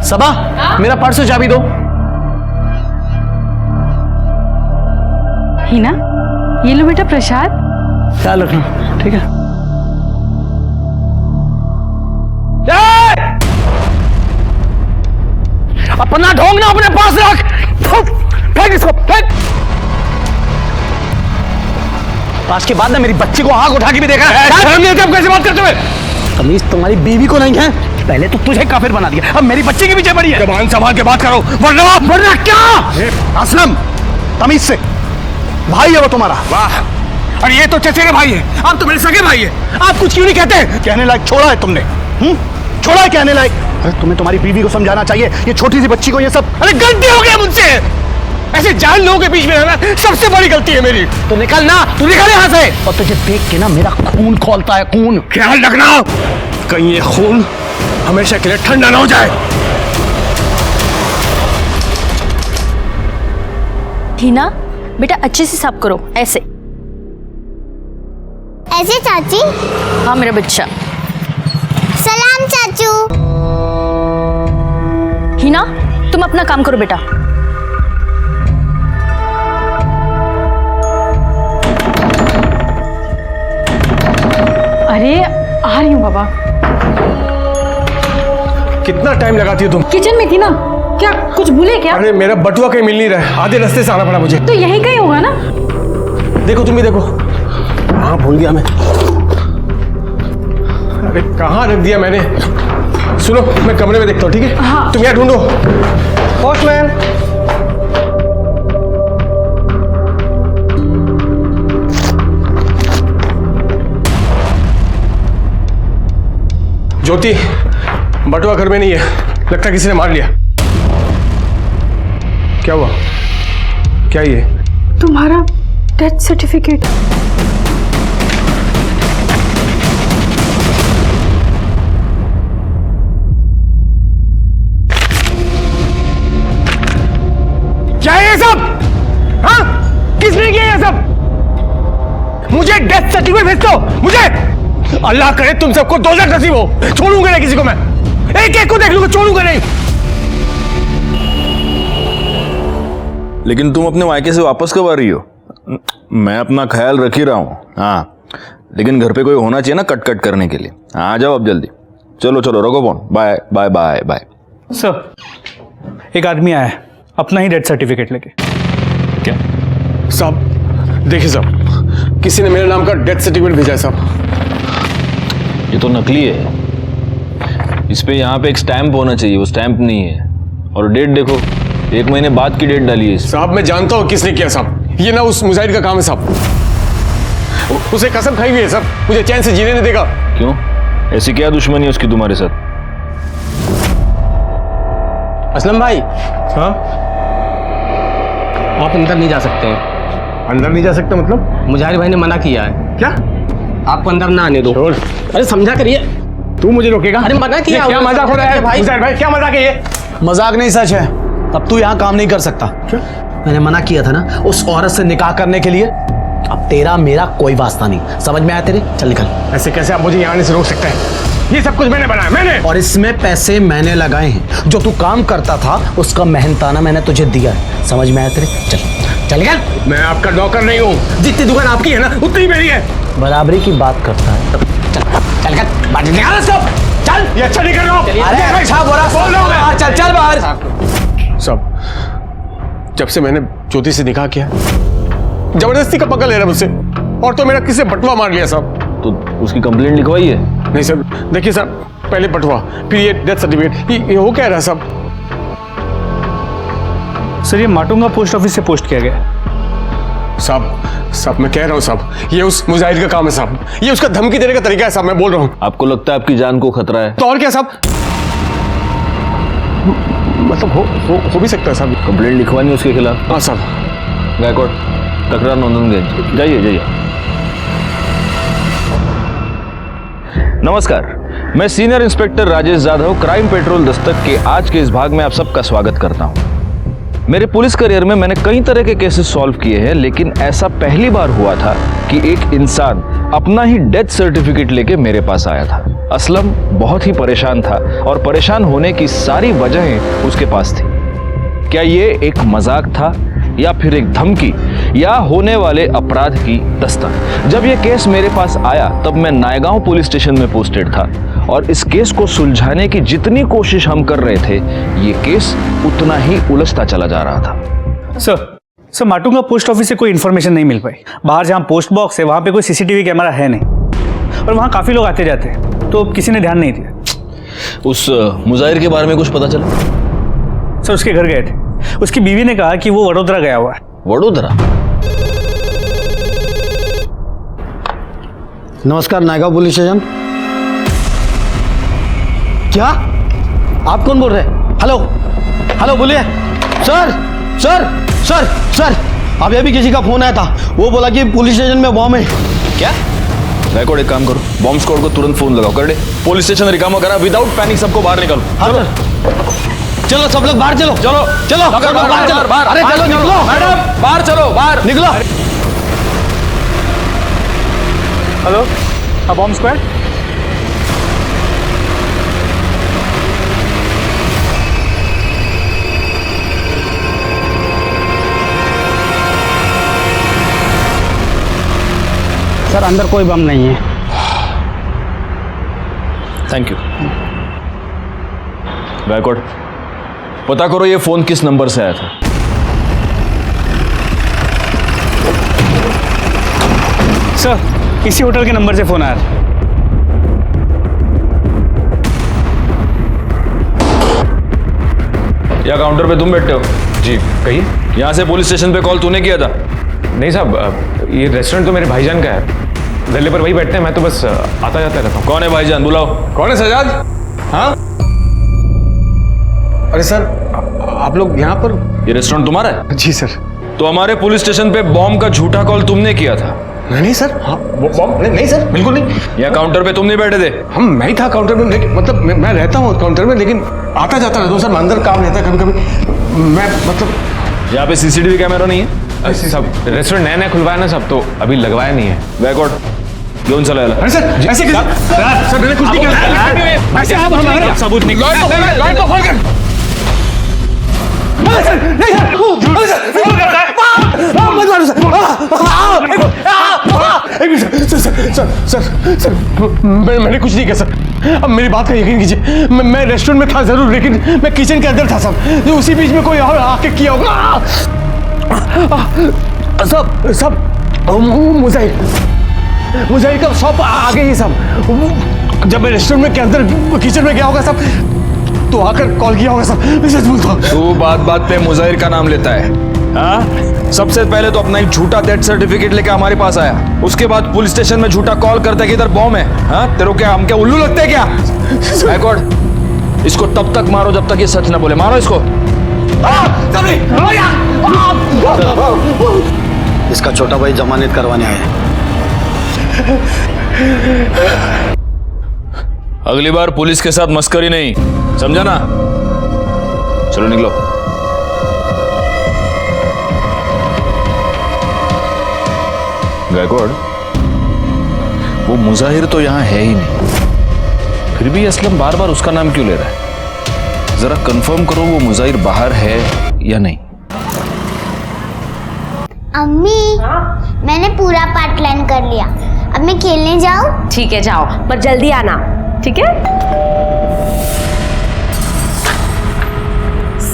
सबा, मेरा पर्स और चाबी दो। हिना, ये लो बेटा प्रसाद। ख्याल रखना, ठीक है। अपना ढोंग ना अपने पास रख। फेंक इसको, फेंक। आज के बाद ना मेरी बच्ची को आंख उठा के भी देखा है। कैसे बात करते हुए? तमीज तुम्हारी बीवी को नहीं है। पहले तो तुझे काफिर बना दिया, अब मेरी बच्ची के पीछे पड़ी है। जबान संभाल के बात करो, वरना क्या? असलम, तमीज से। भाई है वो तुम्हारा। वाह, और ये तो चचेरे भाई है, आप तो मेरे सगे भाई है। आप कुछ क्यों नहीं कहते? कहने लायक छोड़ा है तुमने। छोड़ा है कहने लायक। अरे तुम्हें तुम्हारी बीवी को समझाना चाहिए, ये छोटी सी बच्ची को ये सब। अरे गलती हो गई मुझसे, ऐसे जान लोगों के बीच में रहना सबसे बड़ी गलती है मेरी। तो निकल ना, तू निकल यहाँ से। और तुझे देख के ना मेरा खून खौलता है, खून। ख्याल रखना कहीं ये खून हमेशा के लिए ठंडा ना हो जाए। हिना बेटा अच्छे से साफ करो, ऐसे ऐसे चाची। हाँ मेरा बच्चा। सलाम चाचू। हिना तुम अपना काम करो बेटा। अरे आ रही हूँ बाबा। कितना टाइम लगाती हो तुम? किचन में थी ना। क्या कुछ भूले क्या? अरे मेरा बटुआ कहीं मिल नहीं रहा है, आधे रास्ते से आना पड़ा मुझे। तो यहीं कहीं होगा ना। देखो तुम भी देखो। हाँ भूल गया मैं। अरे कहाँ रख दिया मैंने? सुनो मैं कमरे में देखता हूँ, ठीक है? हाँ। तुम यहाँ ढूंढो। पोस्टमैन। ज्योति, बटुआ घर में नहीं है, लगता किसी ने मार लिया। क्या हुआ? क्या ये? तुम्हारा डेथ सर्टिफिकेट। क्या है ये सब? हाँ? किसने किया ये सब? मुझे डेथ सर्टिफिकेट भेज दो, मुझे। अल्लाह करे तुम सबको दोज़ख नसीब हो। छोड़ूंगा नहीं किसी को मैं, एक एक को देख लूंगा, छोड़ूंगा नहीं। लेकिन तुम अपने मायके से वापस कब आ रही हो? मैं अपना ख्याल रख ही रहा हूँ। हाँ, लेकिन घर पे कोई होना चाहिए ना कट कट करने के लिए। आ जाओ अब जल्दी। चलो चलो, रखो फोन। Bye bye bye bye. Sir, एक आदमी आया है अपना ही डेथ सर्टिफिकेट लेके। क्या? साहब देखिए साहब, किसी ने मेरे नाम का डेथ सर्टिफिकेट भेजा है साहब। ये तो नकली है। इस पे यहाँ पे एक स्टैंप होना चाहिए, वो स्टैंप नहीं है। और डेट देखो, 1 महीने बाद की डेट डाली है। साहब मैं जानता हूँ किसने किया साहब, ये ना उस मुजाहिद का काम है साहब। उसे कसम खाई हुई है साहब, मुझे चैन से जीने नहीं देगा। क्यों? ऐसी क्या दुश्मनी है उसकी तुम्हारे साथ? असलम भाई, हाँ? आप अंदर नहीं जा सकते हैं। अंदर नहीं जा सकता मतलब? मुजाहिर भाई ने मना किया है। क्या? आपको अंदर ना आने दो। छोड़। अरे समझा करिए। तू मुझे रोकेगा? अरे मना किया। ये क्या मजाक हो रहा है भाई? मुजाहिद भाई, क्या मजाक है ये? मजाक नहीं, सच है। अब तू यहाँ काम नहीं कर सकता। क्यों? मैंने मना किया था ना उस औरत से निकाह करने के लिए। अब तेरा मेरा कोई वास्ता नहीं, समझ में आया तेरे? चल निकल। ऐसे कैसे आप मुझे यहाँ आने से रोक सकते हैं? ये सब कुछ मैंने बनाया, मैंने। और इसमें पैसे मैंने लगाए हैं। जो तू काम करता था उसका मेहनताना मैंने तुझे दिया है, समझ में आया तेरे? चल चल निकल। मैं आपका नौकर नहीं हूँ, जितनी दुकान आपकी है ना उतनी ही मेरी है। बराबरी की बात करता है। चल चल निकल, बाहर निकाल इसको। चल। ये अच्छा नहीं कर रहा हूँ। अरे भाई साहब, बोल रहा हूँ मैं। चल चल बाहर। सब जब से मैंने ज्योति से निकाह किया, जबरदस्ती का पकड़ ले रहा मुझसे, और तो मेरा किसी बटुआ मार लिया साहब। तो उसकी कंप्लेंट लिखवाई है? नहीं सर, देखिए सर, पहले बटुआ फिर ये डेथ सर्टिफिकेट, ये हो क्या रहा साहब? सर ये माटुंगा पोस्ट ऑफिस से पोस्ट किया गया। साहब मैं कह रहा हूँ साहब, ये उस मुजाहिद का काम है साहब, ये उसका धमकी देने का तरीका है साहब, मैं बोल रहा हूँ। आपको लगता है आपकी जान को खतरा है? तो और क्या साहब? मतलब हो भी सकता है साहब। कंप्लेंट लिखवानी उसके खिलाफ? हाँ साहब। गायकवाड़, तकरार नंदनगंज, जाइए जाइए। नमस्कार, मैं senior inspector Rajesh Jadhav, crime petrol Dastak के आज के इस भाग में आप सबका स्वागत करता हूं। मेरे पुलिस करियर में मैंने कई तरह के केसेस सॉल्व किए हैं, लेकिन ऐसा पहली बार हुआ था कि एक इंसान अपना ही डेथ सर्टिफिकेट लेके मेरे पास आया था। असलम बहुत ही परेशान था और परेशान होने की सारी वजहें उसके पास थी। क्या ये एक मजाक था या फिर एक धमकी या होने वाले अपराध की दस्तक? जब यह केस मेरे पास आया तब मैं नायगांव पुलिस स्टेशन में पोस्टेड था और इस केस को सुलझाने की जितनी कोशिश हम कर रहे थे ये केस उतना ही उलझता चला जा रहा था। सर माटुंगा पोस्ट ऑफिस से कोई इन्फॉर्मेशन नहीं मिल पाई। बाहर जहाँ पोस्ट बॉक्स है वहाँ पे कोई सीसीटीवी कैमरा है नहीं और वहाँ काफ़ी लोग आते जाते हैं, तो किसी ने ध्यान नहीं दिया। उस मुजाहिर के बारे में कुछ पता चला? सर उसके घर गए थे, उसकी बीवी ने कहा कि वो वडोदरा गया हुआ है। वडोदरा? नमस्कार नायगांव पुलिस स्टेशन। क्या आप कौन बोल रहे हैं? हेलो हेलो बोलिए। सर सर सर सर अभी अभी किसी का फोन आया था, वो बोला कि पुलिस स्टेशन में बॉम्ब है। क्या? गायकवाड़ एक काम करो, बॉम्ब स्क्वाड को तुरंत फोन लगाओ। कर दे, पुलिस स्टेशन रिकामा करा, विदाउट पैनिक सबको बाहर निकालो। हाँ सर, चलो सब लोग बाहर चलो। चलो चलो बाहर चलो। अरे चलो निकलो मैडम, बाहर चलो, बाहर निकलो। Hello, bomb squad? सर अंदर कोई बम नहीं है। Thank you. गायकवाड़ पता करो ये फोन किस नंबर से आया था। सर इसी होटल के नंबर से फोन आया था। या काउंटर पे तुम बैठते हो? जी कहिए। यहाँ से पुलिस स्टेशन पे कॉल तूने किया था? नहीं साहब, ये रेस्टोरेंट तो मेरे भाईजान का है, गले पर वही बैठते हैं, मैं तो बस आता जाता रहता हूँ। कौन है भाईजान? बुलाओ। कौन है सजाद? हाँ अरे सर आप लोग यहाँ पर? ये रेस्टोरेंट तुम्हारा है? जी सर। तो हमारे पुलिस स्टेशन पे बॉम्ब का झूठा कॉल तुमने किया था? नहीं सर, हाँ बॉम्ब नहीं सर, बिल्कुल नहीं। या काउंटर पे तुम नहीं बैठे थे? मैं ही था काउंटर में, लेकिन मतलब मैं रहता हूँ काउंटर में, लेकिन आता जाता रहता हूँ सर, अंदर काम रहता है कभी कभी। मैं मतलब यहाँ पे सीसीटीवी कैमरा नहीं है? सब रेस्टोरेंट नया नया खुलवाया ना सब, तो अभी लगवाया नहीं है। गायकवाड़ क्यों चला? अरे सर ऐसे सर मैंने कुछ नहीं किया। ऐसे आप हमारा सबूत निकालो। मैंने कुछ नहीं किया सर, अब मेरी बात का यकीन कीजिए। मैं रेस्टोरेंट में था जरूर, लेकिन मैं किचन के अंदर था सर, जो उसी बीच में कोई और आके किया होगा। सब मुझे का शॉप आगे ही सब, जब मैं रेस्टोरेंट में के अंदर किचन में गया होगा सब, तो आकर कॉल किया होगा सब। मैं सच बोलता हूँ। तू बात बात पे मुजाहिर का नाम लेता है? हाँ, सबसे पहले तो अपना एक झूठा डेथ सर्टिफिकेट लेके हमारे पास आया, उसके बाद पुलिस स्टेशन में झूठा कॉल करता है कि इधर बॉम्ब है। हाँ, तेरे क्या हम क्या उल्लू लगते हैं क्या? गायकवाड़ इसको तब तक मारो जब तक ये सच ना बोले। मारो इसको। इसका छोटा भाई जमानत करवाने आया है। अगली बार पुलिस के साथ मस्करी नहीं, समझा ना? चलो निकलो। गायकवाड़ वो मुजाहिर तो यहां है ही नहीं, फिर भी असलम बार बार उसका नाम क्यों ले रहा है? जरा कंफर्म करो वो मुजाहिर बाहर है या नहीं। अम्मी मैंने पूरा पार्ट प्लान कर लिया, अब मैं खेलने जाऊँ? ठीक है जाओ, पर जल्दी आना, ठीक है?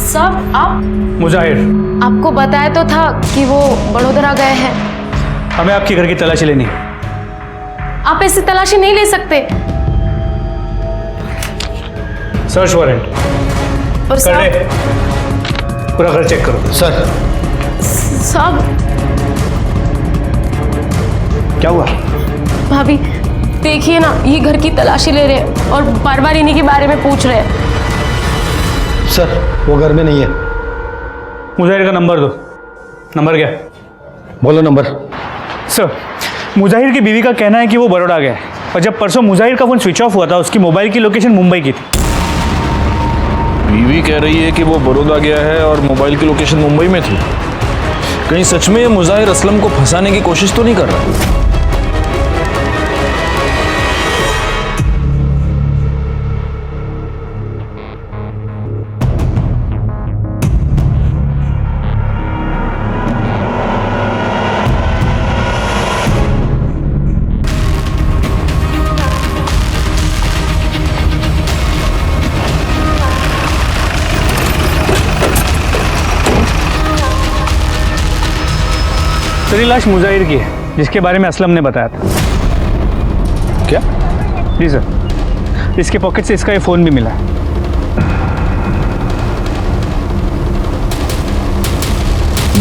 सब आप? मुजाहिर, आपको बताया तो था कि वो वडोदरा गए हैं। हमें आपके घर की तलाशी लेनी है। आप ऐसे तलाशी नहीं ले सकते। सर्च वारंट और कर ले, पूरा घर चेक करो। सर सब क्या हुआ? भाभी देखिए ना, ये घर की तलाशी ले रहे हैं और बार बार इन्हीं के बारे में पूछ रहे हैं। सर वो घर में नहीं है। मुजाहिर का नंबर दो। नंबर क्या? बोलो नंबर। सर मुजाहिर की बीवी का कहना है कि वो बड़ौदा गया है, और जब परसों मुजाहिर का फोन स्विच ऑफ हुआ था उसकी मोबाइल की लोकेशन मुंबई की थी। बीवी कह रही है कि वो बड़ौदा गया है और मोबाइल की लोकेशन मुंबई में थी। कहीं सच में ये मुजाहिर असलम को फंसाने की कोशिश तो नहीं कर रहा? सर ये लाश मुजाहिर की है, जिसके बारे में असलम ने बताया था। क्या? जी सर, इसके पॉकेट से इसका ये फ़ोन भी मिला है।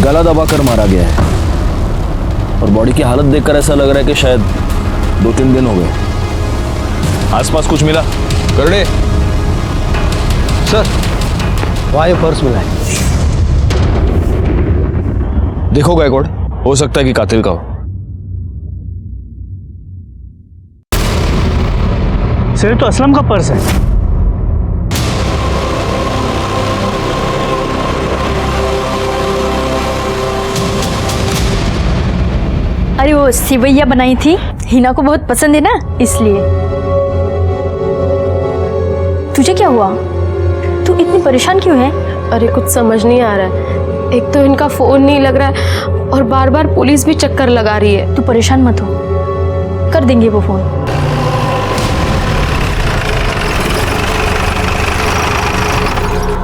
गला दबाकर मारा गया है और बॉडी की हालत देखकर ऐसा लग रहा है कि शायद 2-3 दिन हो गए। आसपास कुछ मिला? करड़े सर वहाँ ये पर्स मिला है। देखो गायकवाड़, हो सकता है कि कातिल का हो। सर ये तो असलम का पर्स है। अरे वो सिवैया बनाई थी, हिना को बहुत पसंद है ना, इसलिए। तुझे क्या हुआ? तू इतनी परेशान क्यों है? अरे कुछ समझ नहीं आ रहा है। एक तो इनका फोन नहीं लग रहा है और बार बार पुलिस भी चक्कर लगा रही है। तू परेशान मत हो, कर देंगे वो फोन।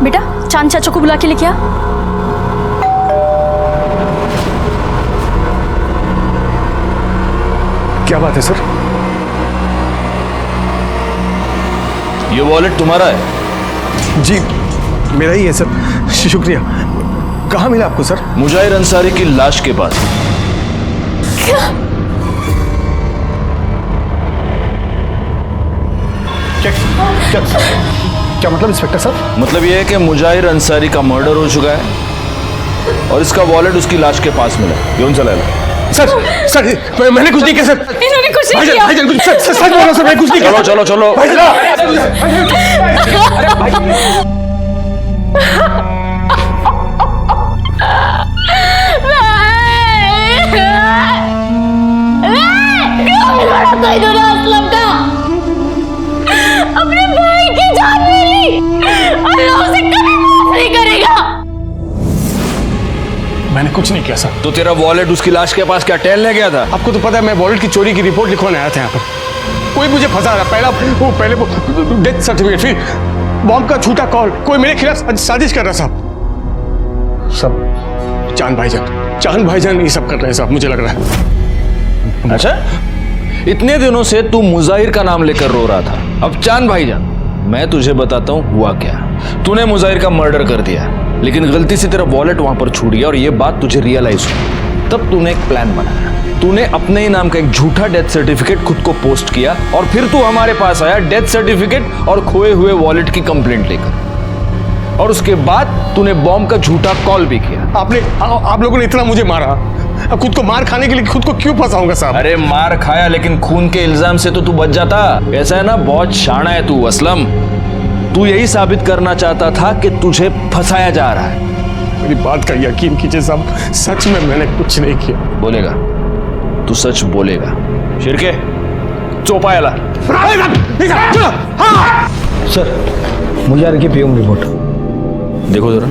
बेटा चांद चाचा को बुला के लेके आ। क्या बात है सर? ये वॉलेट तुम्हारा है? जी मेरा ही है सर, शुक्रिया। कहाँ मिला आपको सर? मुजाहिर अंसारी की लाश के पास। क्या मतलब इंस्पेक्टर सर? मतलब ये है कि मुजाहिर अंसारी का मर्डर हो चुका है और इसका वॉलेट उसकी लाश के पास मिला। यूं चला सर मैंने कुछ नहीं किया सर। इन्होंने कुछ नहीं किया। भाईजान कुछ सच बोलो सर, मैं कुछ नहीं किया। चलो चलो चलो। अपने भाई की जान ले ली, अल्लाह उसे कभी माफ नहीं करेगा। मैंने कुछ नहीं किया सर। तो तेरा वॉलेट उसकी लाश के पास क्या टहलने गया था? आपको तो पता है मैं वॉलेट की चोरी की रिपोर्ट लिखवाने आया था यहाँ पर। कोई मुझे फंसा रहा। पहले वो डेथ सर्टिफिकेट, फिर बॉम्ब का झूठा कॉल, कोई मेरे खिलाफ साजिश कर रहा साहब। सब चांद भाईजान ये सब कर रहे हैं साहब, मुझे लग रहा है। अच्छा, इतने दिनों से तू मुजाहिर का नाम लेकर रो रहा था, अब चांद भाईजान। मैं तुझे बताता हूँ हुआ क्या। तूने मुजाहिर का मर्डर कर दिया, लेकिन गलती से तेरा वॉलेट वहां पर छूट गया और ये बात तुझे रियलाइज हुई। तब तूने एक प्लान बनाया। तूने अपने ही नाम का एक झूठा डेथ सर्टिफिकेट खुद को पोस्ट किया और फिर तू हमारे पास आया डेथ सर्टिफिकेट और खोए हुए वॉलेट की कंप्लेंट लेकर। और उसके बाद तूने बॉम्ब का झूठा कॉल भी किया। आप लोगों ने इतना मुझे मारा, अब खुद को मार खाने के लिए खुद को क्यों फंसाऊंगा साहब? अरे मार खाया, लेकिन खून के इल्जाम से तो तू बच जाता। ऐसा है ना, बहुत शाना है तू असलम। तू यही साबित करना चाहता था कि तुझे फंसाया जा रहा है। मेरी बात का यकीन कीजिए साहब, सच में मैंने कुछ नहीं किया। बोलेगा तू, सच बोलेगा। शिरके चौपायाला। सर मुजाहिर की पीएम रिपोर्ट देखो जरा।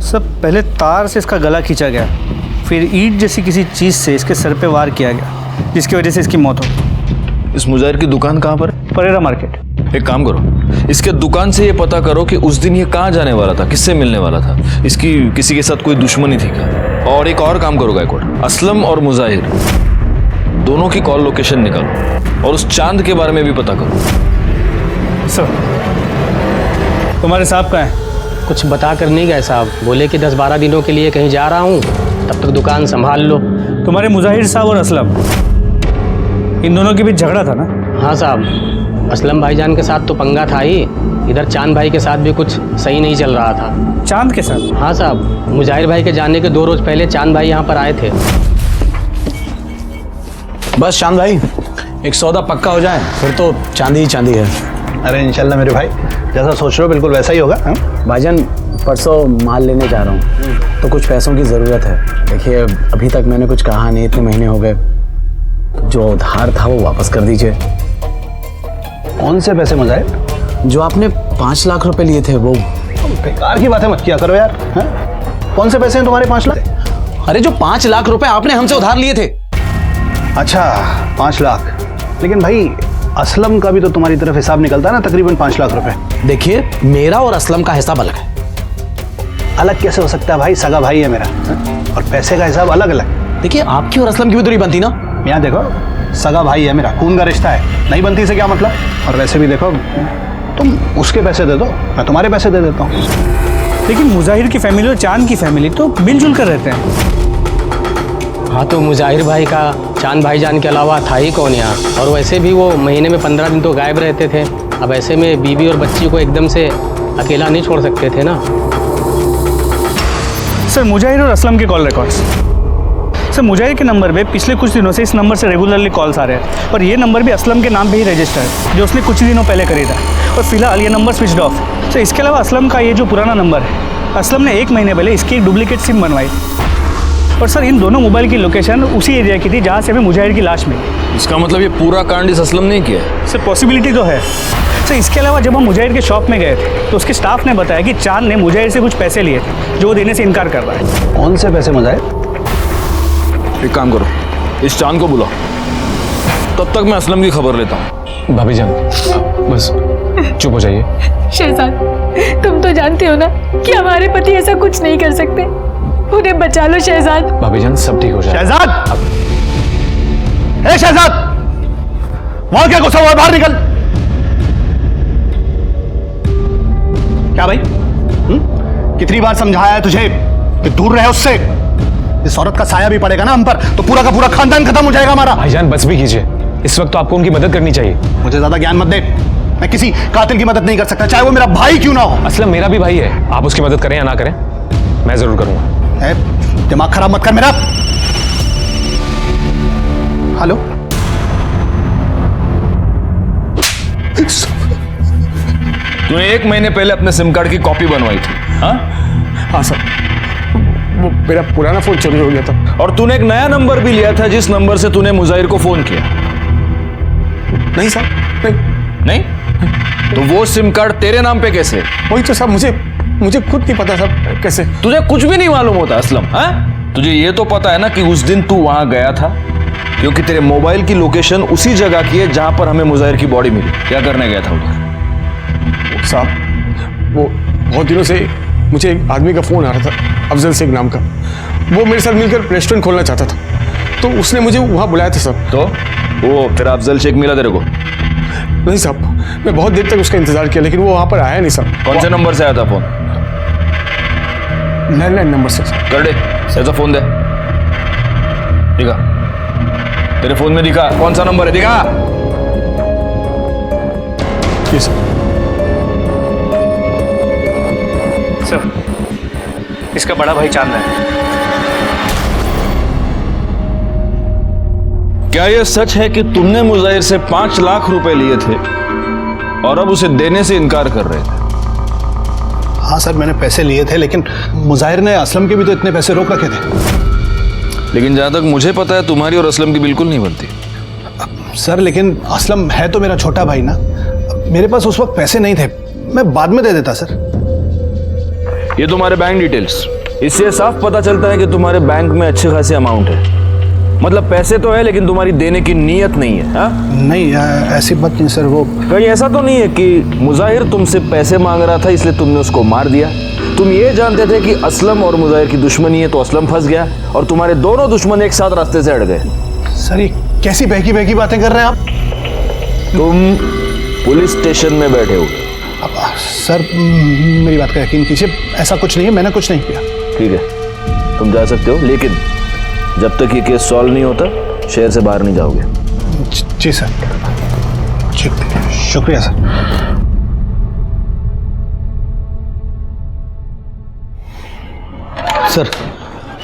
सब पहले तार से इसका गला खींचा गया, फिर ईंट जैसी किसी चीज़ से इसके सर पे वार किया गया, जिसकी वजह से इसकी मौत हो। इस मुजाहिर की दुकान कहाँ पर? परेरा मार्केट। एक काम करो, इसके दुकान से ये पता करो कि उस दिन ये कहाँ जाने वाला था, किससे मिलने वाला था, इसकी किसी के साथ कोई दुश्मनी थी क्या। और एक और काम करो गायकवाड़, असलम और मुजाहिर दोनों की कॉल लोकेशन निकालो और उस चांद के बारे में भी पता करो। सर तुम्हारे साहब कहाँ हैं? कुछ बता कर नहीं गए साहब, बोले कि 10-12 दिनों के लिए कहीं जा रहा हूँ, तब तक दुकान संभाल लो। तुम्हारे मुजाहिर साहब और असलम, इन दोनों के बीच झगड़ा था ना? हाँ साहब, असलम भाईजान के साथ तो पंगा था ही, इधर चांद भाई के साथ भी कुछ सही नहीं चल रहा था। चांद के साथ? हाँ साहब, मुजाहिर भाई के जाने के 2 रोज पहले चांद भाई यहाँ पर आए थे। बस चांद भाई, एक सौदा पक्का हो जाए फिर तो चांदी ही चांदी है। अरे इंशाल्लाह मेरे भाई, जैसा सोच रहे हो बिल्कुल वैसा ही होगा। भाईजान परसों माल लेने जा रहा हूँ, तो कुछ पैसों की ज़रूरत है। देखिए अभी तक मैंने कुछ कहा नहीं, इतने महीने हो गए, जो उधार था वो वापस कर दीजिए। कौन से पैसे मुजाहिर? जो आपने 5 लाख रुपए लिए थे वो। बेकार की बातें मत किया करो यार। कौन से पैसे हैं तुम्हारे 5 लाख? अरे जो 5 लाख रुपए आपने हमसे उधार लिए थे। अच्छा 5 लाख, लेकिन भाई असलम का भी तो तुम्हारी तरफ हिसाब निकलता है ना, तकरीबन 5 लाख रुपए। देखिए मेरा और असलम का हिसाब अलग है। अलग कैसे हो सकता है भाई, सगा भाई है मेरा। और पैसे का हिसाब अलग अलग। देखिए आपकी और असलम की भी तो नहीं बनती ना। यहाँ देखो, सगा भाई है मेरा, खून का रिश्ता है, नहीं बनती से क्या मतलब। और वैसे भी देखो, तुम उसके पैसे दे दो, मैं तुम्हारे पैसे दे देता हूँ। लेकिन मुजाहिर की फैमिली और चांद की फैमिली तो मिलजुल कर रहते हैं। हाँ तो मुजाहिर भाई का चांद भाईजान के अलावा था ही कौन यहाँ। और वैसे भी वो महीने में 15 दिन तो गायब रहते थे। अब ऐसे में बीवी और बच्ची को एकदम से अकेला नहीं छोड़ सकते थे ना। सर मुजाहिर और असलम के कॉल रिकॉर्ड्स। सर मुजाहिर के नंबर पे पिछले कुछ दिनों से इस नंबर से रेगुलरली कॉल्स आ रहे हैं और ये नंबर भी असलम के नाम पे ही रजिस्टर है, जो उसने कुछ दिनों पहले खरीदा। और फिलहाल ये नंबर स्विच्ड ऑफ। सर इसके अलावा असलम का ये जो पुराना नंबर है, असलम ने 1 महीने पहले इसकी एक डुप्लीकेट सिम बनवाई। और सर इन दोनों मोबाइल की लोकेशन उसी एरिया की थी जहाँ से हमें मुजाहिर की लाश मिली। इसका मतलब ये पूरा कांड इस असलम ने किया है? सर पॉसिबिलिटी तो है। सर इसके अलावा जब हम मुजाहिर के शॉप में गए थे तो उसके स्टाफ ने बताया कि चांद ने मुजाहिर से कुछ पैसे लिए थे जो वो देने से इनकार कर रहा है। कौन से पैसे मुजाहिर? एक काम करो, इस चांद को बुलाओ, तब तक मैं असलम की खबर लेता हूँ। भाभी जान बस चुप हो जाइए। शहजाद तुम तो जानते हो ना कि हमारे पति ऐसा कुछ नहीं कर सकते। उन्हें बचा लो शहजाद। भाभी जान सब ठीक हो जाए। शहजाद, ए शहजाद, वहां क्या गुस्सा हुआ, बाहर निकल। क्या भाई, कितनी बार समझाया है तुझे कि दूर रहे उससे। इस औरत का साया भी पड़ेगा ना हम पर तो पूरा का पूरा खानदान खत्म हो जाएगा हमारा। भाईजान बस भी कीजिए, इस वक्त तो आपको उनकी मदद करनी चाहिए। मुझे ज्यादा ज्ञान मत दे, मैं किसी कातिल की मदद नहीं कर सकता, चाहे वो मेरा भाई क्यों ना हो। असलम मेरा भी भाई है, आप उसकी मदद करें या ना करें मैं जरूर करूंगा। दिमाग खराब मत कर मेरा। हेलो, तूने 1 महीने पहले अपने सिम कार्ड की कॉपी बनवाई थी? हाँ सर, वो मेरा पुराना फोन चोरी हो गया था। और तूने एक नया नंबर भी लिया था जिस नंबर से तूने मुजाहिर को फोन किया? नहीं सर, नहीं? तो वो सिम कार्ड तेरे नाम पे कैसे? वही तो साहब, मुझे खुद नहीं पता साहब कैसे। तुझे कुछ भी नहीं मालूम होता असलम? हाँ, तुझे ये तो पता है ना कि उस दिन तू वहां गया था क्योंकि तेरे मोबाइल की लोकेशन उसी जगह की है जहां पर हमें मुजाहिर की बॉडी मिली। क्या करने गया था उधर? साहब वो बहुत दिनों से मुझे एक आदमी का फोन आ रहा था, अफजल शेख नाम का। वो मेरे साथ मिलकर रेस्टोरेंट खोलना चाहता था, तो उसने मुझे वहां बुलाया था साहब। तो वो तेरा अफजल शेख मिला तेरे को? नहीं साहब, मैं बहुत देर तक उसका इंतजार किया लेकिन वो वहां पर आया नहीं साहब। कौन से नंबर से आया था फोन? लैंडलाइन नंबर से। कर दे, ऐसा फोन दे। दिखा, तेरे फोन में दिखा कौन सा नंबर है, दिखा। ये सर इसका बड़ा भाई चांद है। क्या यह सच है कि तुमने मुजाहिर से 5 लाख रुपए लिए थे और अब उसे देने से इनकार कर रहे थे? हाँ सर, मैंने पैसे लिए थे लेकिन मुजाहिर ने असलम के भी तो इतने पैसे रोक रखे थे। लेकिन जहां तक मुझे पता है तुम्हारी और असलम की बिल्कुल नहीं बनती। सर लेकिन असलम है तो मेरा छोटा भाई ना, मेरे पास उस वक्त पैसे नहीं थे, मैं बाद में दे देता सर। ये तुम्हारे बैंक डिटेल्स, इससे साफ पता चलता है कि तुम्हारे बैंक में अच्छे खासे अमाउंट है। मतलब पैसे तो है लेकिन तुम्हारी देने की नीयत नहीं है। हा? नहीं ऐसी बात नहीं सर। वो कहीं ऐसा तो नहीं है कि मुजाहिर तुमसे पैसे मांग रहा था इसलिए तुमने उसको मार दिया? तुम ये जानते थे कि असलम और मुजाहिर की दुश्मनी है तो असलम फंस गया और तुम्हारे दोनों दुश्मन एक साथ रास्ते से हट गए। सर ये कैसी बहकी बहकी बातें कर रहे हैं आप? तुम पुलिस स्टेशन में बैठे हो। सर मेरी बात का यकीन कीजिए, ऐसा कुछ नहीं है, मैंने कुछ नहीं किया। ठीक है, तुम जा सकते हो, लेकिन जब तक ये केस सॉल्व नहीं होता शहर से बाहर नहीं जाओगे। जी सर, शुक्रिया सर। सर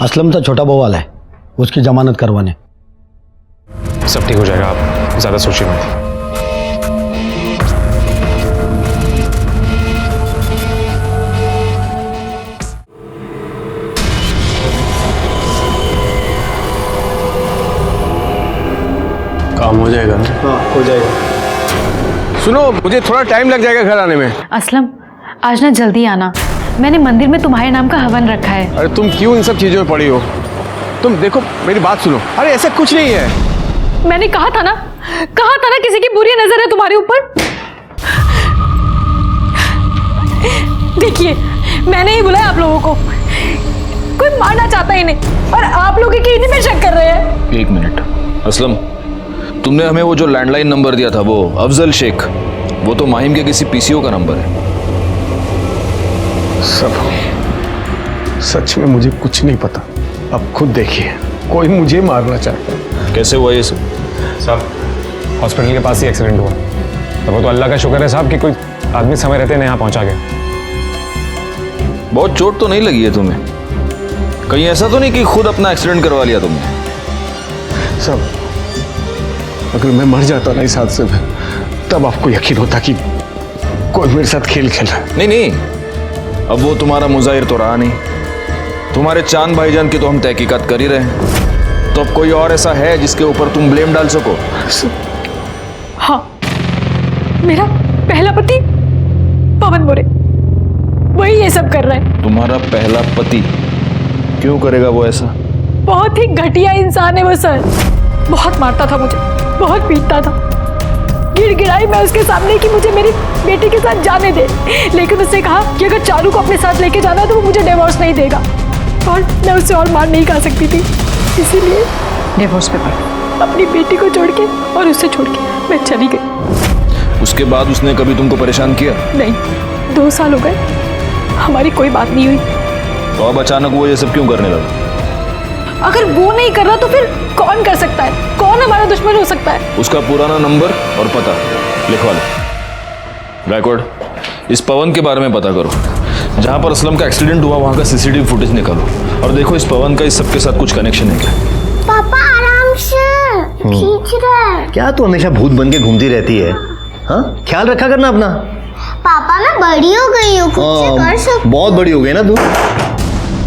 असलम था छोटा बवाल है, उसकी जमानत करवाने। सब ठीक हो जाएगा, आप ज्यादा सोचिए मत। काम हो जाएगा ना? हाँ हो जाएगा। सुनो, मुझे थोड़ा टाइम लग जाएगा घर आने में। असलम आज ना जल्दी आना, मैंने मंदिर में तुम्हारे नाम का हवन रखा है। अरे तुम क्यों इन सब चीजों में पड़ी हो? तुम देखो मेरी बात सुनो। अरे ऐसा कुछ नहीं है। मैंने कहा था ना किसी की बुरी नजर है तुम्हारे ऊपर। देखिए मैंने ही बुलाया आप लोगों को। कोई मारना चाहता ही नहीं और आप लोग की इन्हीं पे शक कर रहे हैं। एक मिनट असलम, तुमने हमें वो जो लैंडलाइन नंबर दिया था, वो अफजल शेख, वो तो माहिम के किसी पीसीओ का नंबर है। सब सच में मुझे कुछ नहीं पता। अब खुद देखिए, कोई मुझे मारना चाहता है। कैसे हुआ ये सब? साहब हॉस्पिटल के पास ही एक्सीडेंट हुआ, और वो तो अल्लाह का शुक्र है साहब कि कोई आदमी समय रहते यहाँ पहुंचा गया। बहुत चोट तो नहीं लगी है तुम्हें? कहीं ऐसा तो नहीं कि खुद अपना एक्सीडेंट करवा लिया तुमने? सब अगर मैं मर जाता ना इस हादसे में, तब आपको यकीन होता कि कोई मेरे साथ खेल खेल रहा है। नहीं नहीं, अब वो तुम्हारा मुजाहिर तो रहा नहीं। तुम्हारे चांद भाईजान की तो हम तहकीकात कर ही रहे हैं, तो अब कोई और ऐसा है जिसके ऊपर तुम ब्लेम डाल सको? हाँ, मेरा पहला पति पवन मोरे, वही ये सब कर रहा है। तुम्हारा पहला पति? क्यों करेगा वो ऐसा? बहुत ही घटिया इंसान है वो सर। बहुत मारता था मुझे, बहुत पीटता था। गिड़गिड़ाई मैं उसके सामने कि मुझे मेरी बेटी के साथ जाने दे, लेकिन उसने कहा कि अगर चारू को अपने साथ लेके जाना है तो वो मुझे डिवोर्स नहीं देगा, और मैं उससे और मार नहीं खा सकती थी, इसीलिए डिवोर्स पेपर अपनी बेटी को छोड़ के और उससे छोड़ के मैं चली गई। उसके बाद उसने कभी तुमको परेशान किया? नहीं, 2 साल हो गए, हमारी कोई बात नहीं हुई। तो अब अचानक वो ये सब क्यों करने लगा? अगर वो नहीं कर रहा तो फिर कौन कर सकता है? कौन हमारा दुश्मन हो सकता है? उसका पुराना नंबर और पता लिखवा लो। गायकवाड़, इस पवन के बारे में पता करो। जहां पर असलम का एक्सीडेंट हुआ वहां का सीसीटीवी फुटेज निकालो और देखो इस पवन का इस सबके साथ कुछ कनेक्शन है क्या। पापा आराम से, खींच रहा है। क्या तू हमेशा भूत बन के घूमती रहती है? हाँ, ख्याल रखा करना अपना। पापा मैं बड़ी हो गई हूँ, खुद से कर सकती। बहुत बड़ी हो गई ना तू।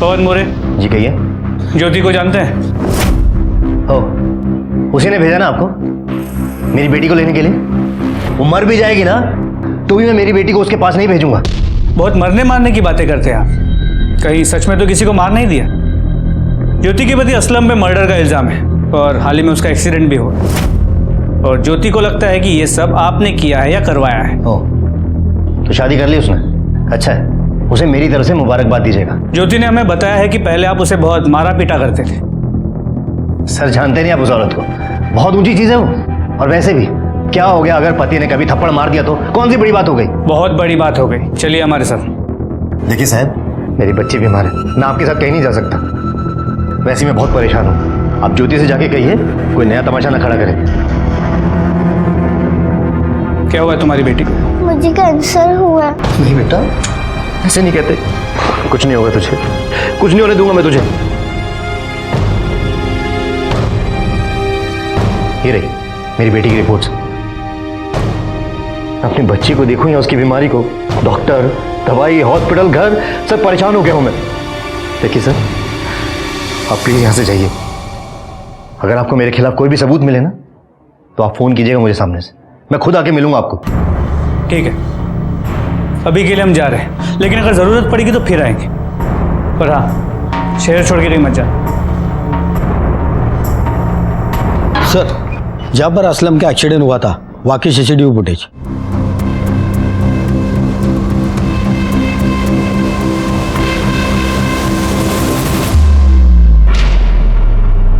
पवन मोरे जी कहिए। ज्योति को जानते हैं? हो, उसी ने भेजा ना आपको मेरी बेटी को लेने के लिए? वो मर भी जाएगी ना तो भी मैं मेरी बेटी को उसके पास नहीं भेजूंगा। बहुत मरने मारने की बातें करते हैं आप, कहीं सच में तो किसी को मार नहीं दिया? ज्योति के पति असलम पे मर्डर का इल्जाम है और हाल ही में उसका एक्सीडेंट भी हुआ, और ज्योति को लगता है कि ये सब आपने किया है या करवाया है। ओ, तो शादी कर ली उसने? अच्छा है, उसे मेरी तरफ से मुबारकबाद दीजिएगा। ज्योति ने हमें बताया है कि पहले आप उसे बहुत मारा पीटा करते थे। सर जानते नहीं आप उस औरत को, बहुत ऊंची चीज है वो। और वैसे भी क्या हो गया अगर पति ने कभी थप्पड़ मार दिया तो कौन सी बड़ी बात हो गई? बहुत बड़ी बात हो गई। चलिए हमारे साथ। देखिए साहब, मेरी बच्ची बीमार है, मैं आपके साथ कहीं नहीं जा सकता। वैसे मैं बहुत परेशान हूँ, आप ज्योति से जाके कहिए कोई नया तमाशा ना खड़ा करे। क्या हुआ तुम्हारी बेटी को? मुझे कैंसर हुआ है। नहीं बेटा, ऐसे नहीं कहते। कुछ नहीं होगा तुझे, कुछ नहीं होने दूंगा मैं तुझे। ये रही मेरी बेटी की रिपोर्ट्स। अपनी बच्ची को देखूं या उसकी बीमारी को, डॉक्टर, दवाई, हॉस्पिटल, घर, सब परेशान हो गया हूं मैं। देखिए सर, आप प्लीज यहां से जाइए। अगर आपको मेरे खिलाफ कोई भी सबूत मिले ना तो आप फोन कीजिएगा मुझे सामने से, मैं खुद आके मिलूंगा आपको। ठीक है, अभी के लिए हम जा रहे हैं, लेकिन अगर जरूरत पड़ेगी तो फिर आएंगे। पर हाँ, शहर छोड़ के कहीं मत जाना। सर, जहां पर असलम का एक्सीडेंट हुआ था वाकई सीसीटीवी फुटेज।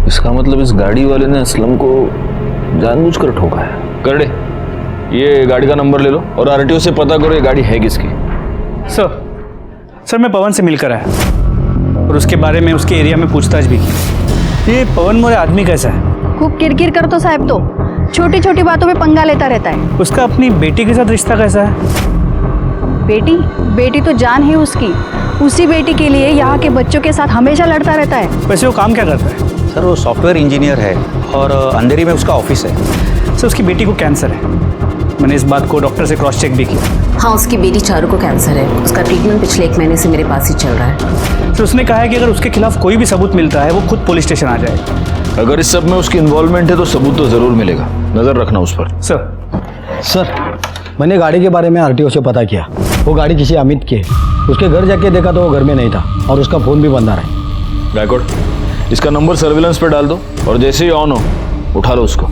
इसका मतलब इस गाड़ी वाले ने असलम को जानबूझकर ठोका है। कर दे, ये गाड़ी का नंबर ले लो और आरटीओ से पता करो ये गाड़ी है किसकी। सर मैं पवन से मिलकर आया और उसके बारे में उसके एरिया में पूछताछ भी की। ये पवन मोरे आदमी कैसा है? खूब किरकिर करतो साहब, तो छोटी छोटी बातों में पंगा लेता रहता है। उसका अपनी बेटी के साथ रिश्ता कैसा है? बेटी तो जान है उसकी। उसी बेटी के लिए यहाँ के बच्चों के साथ हमेशा लड़ता रहता है। वैसे वो काम क्या करता है? सर वो सॉफ्टवेयर इंजीनियर है और अंधेरी में उसका ऑफिस है। सर उसकी बेटी को कैंसर है, मैंने इस बात को डॉक्टर से क्रॉस चेक भी किया। हाँ, उसकी बेटी चारू को कैंसर है, उसका ट्रीटमेंट पिछले 1 महीने से मेरे पास ही चल रहा है। तो उसने कहा है कि अगर उसके खिलाफ कोई भी सबूत मिलता है वो खुद पुलिस स्टेशन आ जाएगा। अगर इस सब में उसकी इन्वॉल्वमेंट है तो सबूत तो जरूर मिलेगा, नजर रखना उस पर। सर मैंने गाड़ी के बारे में आरटीओ से पता किया, वो गाड़ी किसी अमित की है। उसके घर जाके देखा तो वो घर में नहीं था और उसका फोन भी बंद आ रहा है। गायकवाड़, इसका नंबर सर्विलेंस पे डाल दो और जैसे ही ऑन हो उठा लो उसको।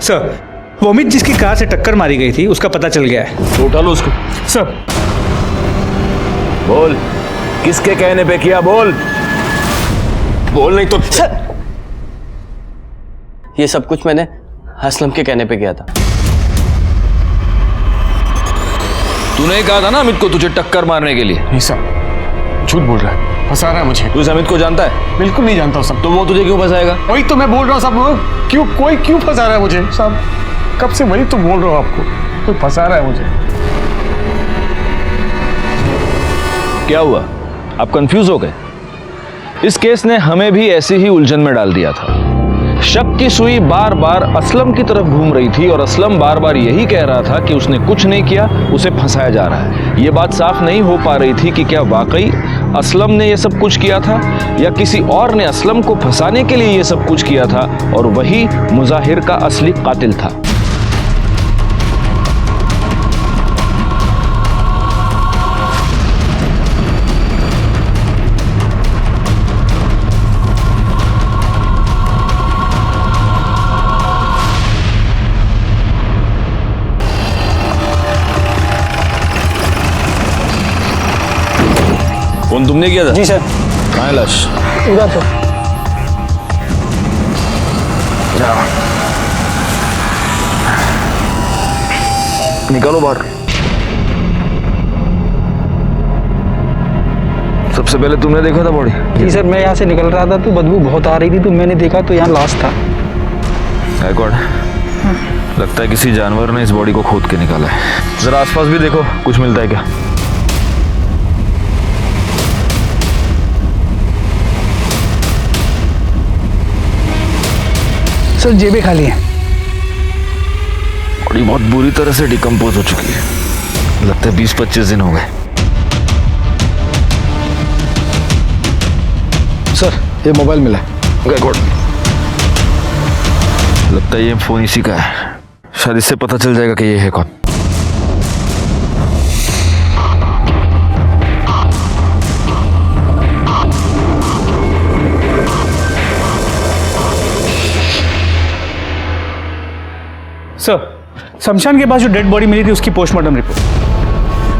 सर, वो अमित जिसकी कार से टक्कर मारी गई थी उसका पता चल गया है। तो उठा लो उसको। सर, बोल, किसके कहने पे किया? बोल बोल, नहीं तो सर, ये सब कुछ मैंने असलम के कहने पे किया था। तूने कहा था ना अमित को तुझे टक्कर मारने के लिए। नहीं साहब, झूठ बोल रहा है, फंसा रहा है मुझे। तू इस अमित को जानता है? बिल्कुल नहीं जानता सब। तो वो तुझे क्यों फंसाएगा? वही तो मैं बोल रहा हूँ साहब, कोई क्यों फंसा रहा है मुझे साहब? कब से वही तो बोल रहा हूँ आपको, कोई फंसा रहा है मुझे। क्या हुआ, आप कंफ्यूज हो गए? इस केस ने हमें भी ऐसी ही उलझन में डाल दिया था। शक की सुई बार बार असलम की तरफ घूम रही थी और असलम बार बार यही कह रहा था कि उसने कुछ नहीं किया, उसे फंसाया जा रहा है। यह बात साफ नहीं हो पा रही थी कि क्या वाकई असलम ने यह सब कुछ किया था या किसी और ने असलम को फंसाने के लिए यह सब कुछ किया था और वही मुजाहिर का असली कातिल था। फोन तुमने किया था? जी सर। कहाँ है लाश? उधर सर। निकालो बाहर। सबसे पहले तुमने देखा था बॉडी? जी सर, मैं यहाँ से निकल रहा था तो बदबू बहुत आ रही थी तो मैंने देखा तो यहाँ लाश था। गायकवाड़, लगता है किसी जानवर ने इस बॉडी को खोद के निकाला है। जरा आसपास भी देखो, कुछ मिलता है क्या? सर, जेबें खाली हैं। बॉडी बहुत बुरी तरह से डिकम्पोज हो चुकी है, लगता है 20-25 दिन हो गए। सर, ये मोबाइल मिला। गायकवाड़, लगता है ये फोन इसी का है, शायद इससे पता चल जाएगा कि ये है कौन। सर, शमशान के पास जो डेड बॉडी मिली थी उसकी पोस्टमार्टम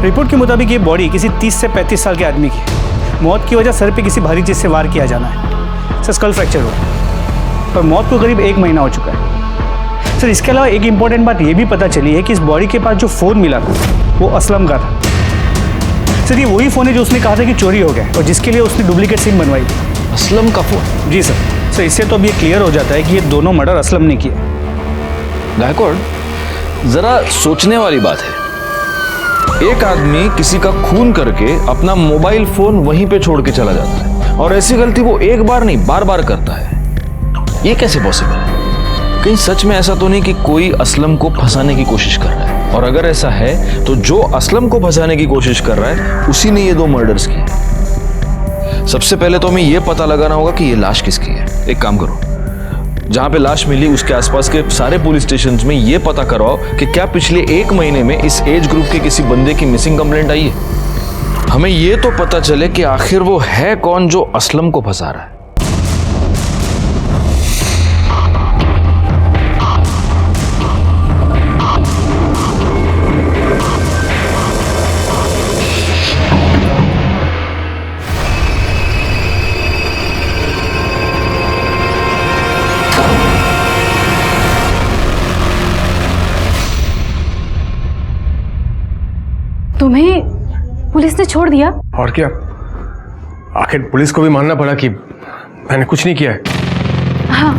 रिपोर्ट के मुताबिक ये बॉडी किसी 30 से 35 साल के आदमी की है। मौत की वजह सर पे किसी भारी चीज़ से वार किया जाना है। सर, स्कल फ्रैक्चर हुआ और मौत को करीब 1 महीना हो चुका है। सर, इसके अलावा एक इम्पॉर्टेंट बात ये भी पता चली है कि इस बॉडी के पास जो फ़ोन मिला था वो असलम का था। सर, ये वही फ़ोन है जो उसने कहा था कि चोरी हो गया और जिसके लिए उसने डुप्लीकेट सिम बनवाई थी। असलम का फ़ोन? जी सर। इससे तो अब ये क्लियर हो जाता है कि ये दोनों मर्डर असलम ने किए। गायकवाड़, जरा सोचने वाली बात है। एक आदमी किसी का खून करके अपना मोबाइल फोन वहीं पे छोड़ के चला जाता है और ऐसी गलती वो एक बार नहीं बार बार करता है। ये कैसे पॉसिबल है? कहीं सच में ऐसा तो नहीं कि कोई असलम को फंसाने की कोशिश कर रहा है? और अगर ऐसा है तो जो असलम को फंसाने की कोशिश कर रहा है उसी ने ये 2 मर्डर्स किए। सबसे पहले तो हमें ये पता लगाना होगा कि ये लाश किसकी है। एक काम करो, जहां पे लाश मिली उसके आसपास के सारे पुलिस स्टेशंस में ये पता करवाओ कि क्या पिछले 1 महीने में इस एज ग्रुप के किसी बंदे की मिसिंग कंप्लेंट आई है। हमें ये तो पता चले कि आखिर वो है कौन जो असलम को फंसा रहा है। तुम्हें पुलिस ने छोड़ दिया? और क्या, आखिर पुलिस को भी मानना पड़ा कि मैंने कुछ नहीं किया है। हाँ,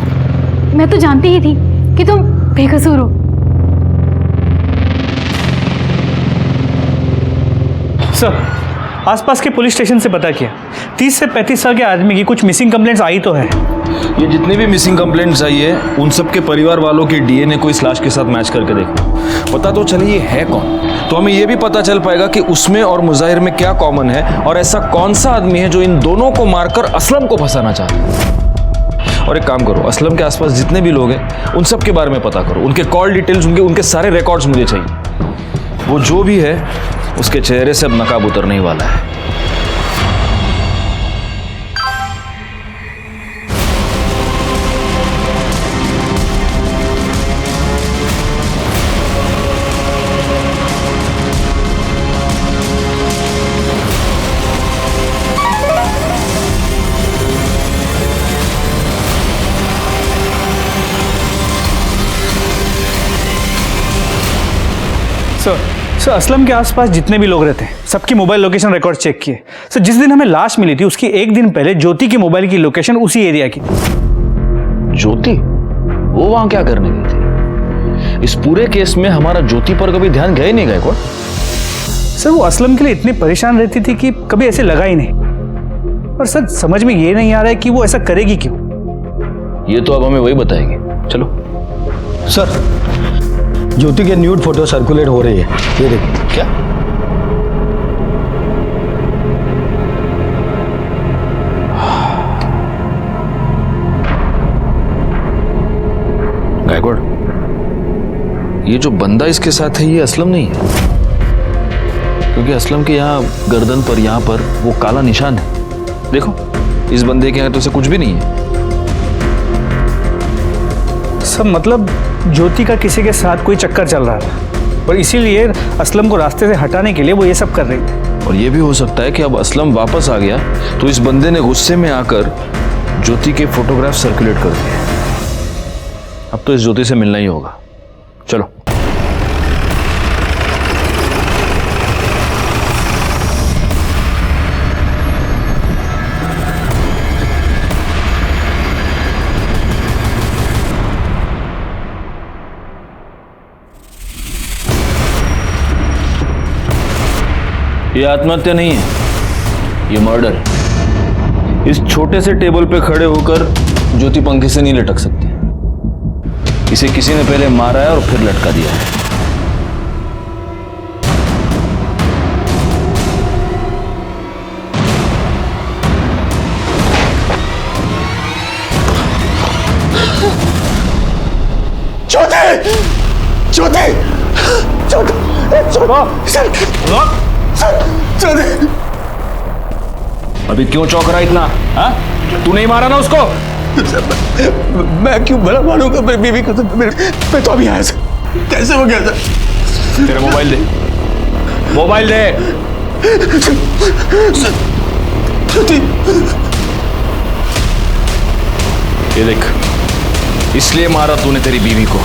मैं तो जानती ही थी कि तुम बेकसूर हो। सर, आसपास के पुलिस स्टेशन से पता किया, 30 से 35 साल के आदमी की कुछ मिसिंग कंप्लेंट्स आई तो है। ये जितने भी मिसिंग कंप्लेंट्स आई है उन सब के परिवार वालों के डीएनए को इस लाश के साथ मैच करके देखो, पता तो चले ये है कौन। तो हमें ये भी पता चल पाएगा कि उसमें और मुजाहिर में क्या कॉमन है और ऐसा कौन सा आदमी है जो इन दोनों को मारकर असलम को फंसाना चाहता है। और एक काम करो, असलम के आसपास जितने भी लोग हैं उन सब के बारे में पता करो, उनके कॉल डिटेल्स, उनके सारे रिकॉर्ड्स मुझे चाहिए। वो जो भी है उसके चेहरे से अब नकाब उतरने ही वाला है। सर असलम के आसपास जितने भी लोग रहते हैं सबकी मोबाइल लोकेशन रिकॉर्ड चेक किए। सर जिस दिन हमें लाश मिली थी उसकी एक दिन पहले ज्योति की मोबाइल की लोकेशन उसी एरिया की। ज्योति वो वहां क्या करने गई थी? इस पूरे केस में हमारा ज्योति पर कभी ध्यान गया ही नहीं गायकवाड़। सर वो असलम के लिए इतनी परेशान रहती थी कि कभी ऐसे लगा ही नहीं। और सर समझ में ये नहीं आ रहा है कि वो ऐसा करेगी क्यों। ये तो अब हमें वही बताएगी। चलो सर, ज्योति के न्यूड फोटो सर्कुलेट हो रही है, ये देखिए। क्या? गायकवाड़, ये जो बंदा इसके साथ है ये असलम नहीं है, क्योंकि असलम के यहाँ गर्दन पर यहाँ पर वो काला निशान है। देखो इस बंदे के यहाँ तो उसे कुछ भी नहीं है। सब मतलब ज्योति का किसी के साथ कोई चक्कर चल रहा था और इसीलिए असलम को रास्ते से हटाने के लिए वो ये सब कर रही थी। और ये भी हो सकता है कि अब असलम वापस आ गया तो इस बंदे ने गुस्से में आकर ज्योति के फोटोग्राफ सर्कुलेट कर दिए। अब तो इस ज्योति से मिलना ही होगा। चलो ये आत्महत्या नहीं है, ये मर्डर है। इस छोटे से टेबल पे खड़े होकर ज्योति पंखे से नहीं लटक सकती। इसे किसी ने पहले मारा है और फिर लटका दिया है। ज्योति! ज्योति! अभी क्यों चौंक रहा इतना? हाँ? तू नहीं मारा ना उसको? मैं क्यों भला मारूंगा मेरी बीवी को? मैं तो अभी आया सर। कैसे हो गया सर? तेरा मोबाइल दे, मोबाइल दे। ये देख, इसलिए मारा तूने तेरी बीवी को।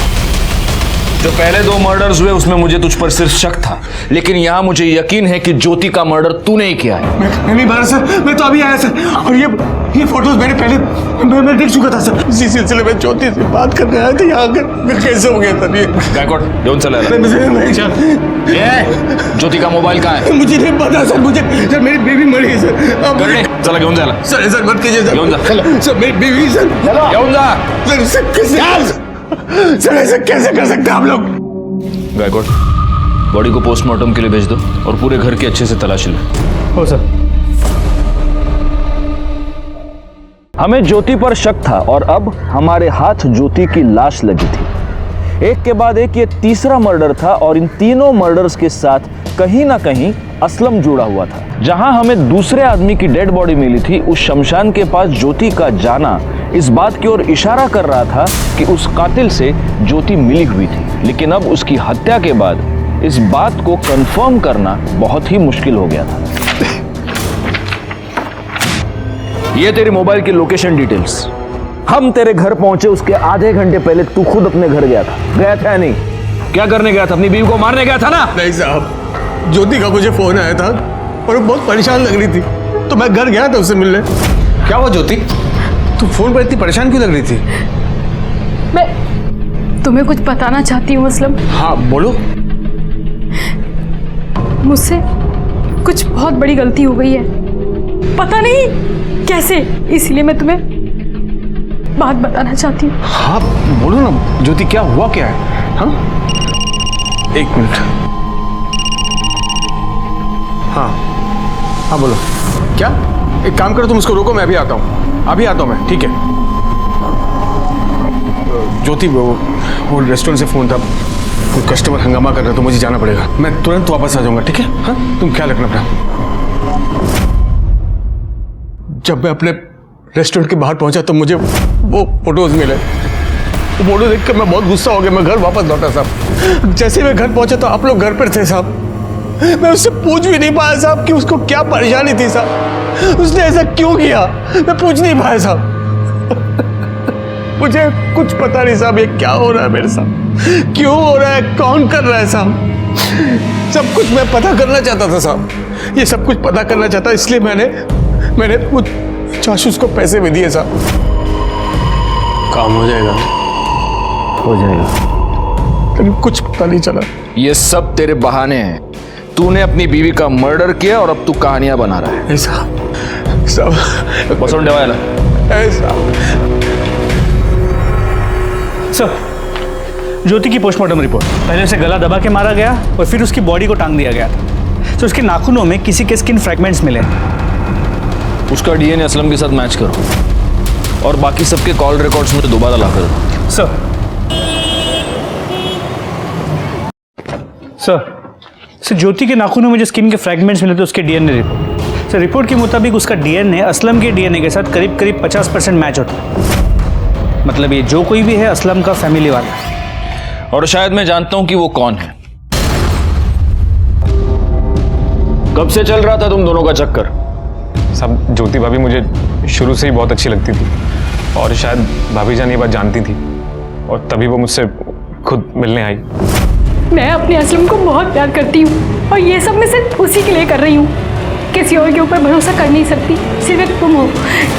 जो पहले 2 मर्डर्स हुए उसमें मुझे तुझ पर सिर्फ शक था, लेकिन यहां मुझे यकीन है कि ज्योति का मर्डर तूने ही किया है। मैं नहीं मारा सर, मैं तो अभी आया सर। और ये फोटोज मैंने पहले मैं देख चुका था सर। इसी सिलसिले में ज्योति से बात करने आया था यहाँ आकर। कैसे हो गया सर ये? गायकवाड़ येऊन चला ज्योति का मोबाइल कहाँ है? मुझे नहीं पता सर। मुझे सर मेरी बीवी मरी है सर। चला घेऊन जाला। सर सर मत कीजिए सर। घेऊन जा। सर मेरी बीवी सर। घेऊन जा। सर कैसे सर ऐसा कैसे कर सकते हैं आप लोग? गायकवाड़, बॉडी को पोस्टमार्टम के लिए भेज दो और पूरे घर की अच्छे से तलाशी लो। हो सर। हमें ज्योति पर शक था और अब हमारे हाथ ज्योति की लाश लगी थी। एक के बाद एक ये तीसरा मर्डर था और इन तीनों मर्डर्स के साथ कहीं ना कहीं असलम जुड़ा हुआ था। जहां हमें दूसरे आदमी की डेड बॉडी मिली थी, उस शमशान के पास ज्योति का जाना इस बात की ओर इशारा कर रहा था कि उस कातिल से ज्योति मिली हुई थी। लेकिन अब उसकी हत्या के बाद इस बात को कंफर्म करना बहुत ही मुश्किल हो गया था। ये तेरी मोबाइल की लोकेशन डिटेल्स। हम तेरे घर पहुंचे उसके आधे घंटे पहले तू खुद अपने घर गया था या नहीं? क्या करने गया था? अपनी बीवी को मारने गया था ना? नहीं साहब, ज्योति का मुझे फोन आया था और वो बहुत परेशान लग रही थी तो मैं घर गया था उससे मिलने। क्या हुआ ज्योति? तू फोन पर इतनी परेशान क्यों लग रही थी? मैं तुम्हें कुछ बताना चाहती हूँ असलम। हाँ बोलो। मुझसे कुछ बहुत बड़ी गलती हो गई है, पता नहीं कैसे, इसलिए मैं तुम्हें बात बताना चाहती हूँ। हाँ बोलो ना ज्योति, क्या हुआ क्या है? हाँ 1 मिनट। हाँ बोलो। क्या? एक काम करो, तुम उसको रोको, मैं अभी आता हूँ। अभी आता हूँ मैं, ठीक है? ज्योति वो रेस्टोरेंट से फोन था, कोई कस्टमर हंगामा कर रहा है तो मुझे जाना पड़ेगा। मैं तुरंत वापस आ जाऊंगा, ठीक है? हाँ तुम ख्याल रखना अपना। जब मैं अपने रेस्टोरेंट के बाहर पहुंचा तो मुझे वो फोटोज मिले। वो फोटो देखकर मैं बहुत गुस्सा हो गया। मैं घर वापस लौटा साहब। जैसे मैं घर पहुंचा तो आप लोग घर पर थे साहब। मैं उससे पूछ भी नहीं पाया साहब कि उसको क्या परेशानी थी साहब। उसने ऐसा क्यों किया, मैं पूछ नहीं पाया साहब। मुझे कुछ पता नहीं साहब ये क्या हो रहा है मेरे साथ। क्यों हो रहा है, कौन कर रहा है साहब? सब कुछ मैं पता करना चाहता था साहब, ये सब कुछ पता करना चाहता, इसलिए मैंने वो जासूस को पैसे भी दिए साहब। काम हो जाएगा, हो जाएगा, लेकिन कुछ पता नहीं चला। ये सब तेरे बहाने हैं। तूने अपनी बीवी का मर्डर किया और अब तू कहानियां बना रहा है। सब बसों डेवायला सर, ज्योति की पोस्टमार्टम रिपोर्ट। पहले उसे गला दबा के मारा गया और फिर उसकी बॉडी को टांग दिया गया था। तो उसके नाखूनों में किसी के स्किन फ्रैगमेंट्स मिले। उसका डीएनए असलम के साथ मैच करो और बाकी सबके कॉल रिकॉर्ड्स मुझे दोबारा ला कर दो। सर, ज्योति के नाखूनों में जो स्किन के फ्रैगमेंट्स मिले थे उसके डीएनए रिपोर्ट। सर, रिपोर्ट के मुताबिक उसका डीएनए असलम के डीएनए के साथ करीब करीब 50% मैच होता है। मतलब ये जो कोई भी है असलम का फैमिली वाला है। और शायद मैं जानता हूं कि वो कौन है। कब से चल रहा था तुम दोनों का चक्कर? सब ज्योति भाभी मुझे शुरू से ही बहुत अच्छी लगती थी और शायद भाभी जान ये बात जानती थी और तभी वो मुझसे खुद मिलने आई। मैं अपने असलम को बहुत प्यार करती हूँ और ये सब मैं सिर्फ उसी के लिए कर रही हूँ। किसी और के ऊपर भरोसा कर नहीं सकती, सिर्फ एक तुम हो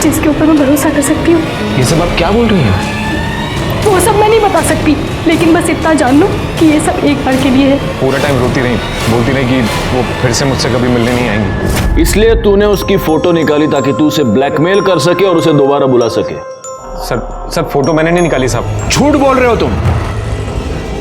जिसके ऊपर मैं भरोसा कर सकती हूँ। ये सब आप क्या बोल रही हैं? वो सब मैं नहीं बता सकती, लेकिन बस इतना जान लो कि ये सब एक बार के लिए है। पूरा टाइम रोती रही, बोलती रही कि वो फिर से मुझसे कभी मिलने नहीं आएंगी। इसलिए तूने उसकी फोटो निकाली ताकि तू उसे ब्लैकमेल कर सके और उसे दोबारा बुला सके। सर फोटो मैंने नहीं निकाली साहब। झूठ बोल रहे हो तुम।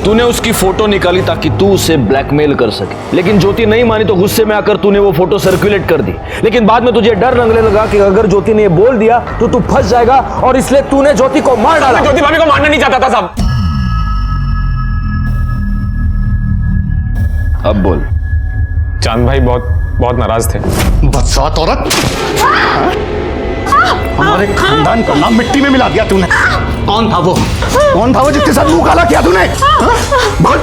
तूने उसकी फोटो निकाली ताकि तू उसे ब्लैकमेल कर सके, लेकिन ज्योति नहीं मानी तो गुस्से में आकर तूने वो फोटो सर्कुलेट कर दी। लेकिन बाद में तुझे डर लगने लगा कि अगर ज्योति ने ये बोल दिया तो तू फंस जाएगा और इसलिए तूने ज्योति को मार डाला। ज्योति भाभी को मारना नहीं चाहता था साहब। अब बोल। चांद भाई बहुत नाराज थे। बदसात औरत, हमारे खानदान का नाम मिट्टी में मिला दिया तूने। कौन था वो? कौन था वो जिसके साथ मुंह काला किया तूने? बोल,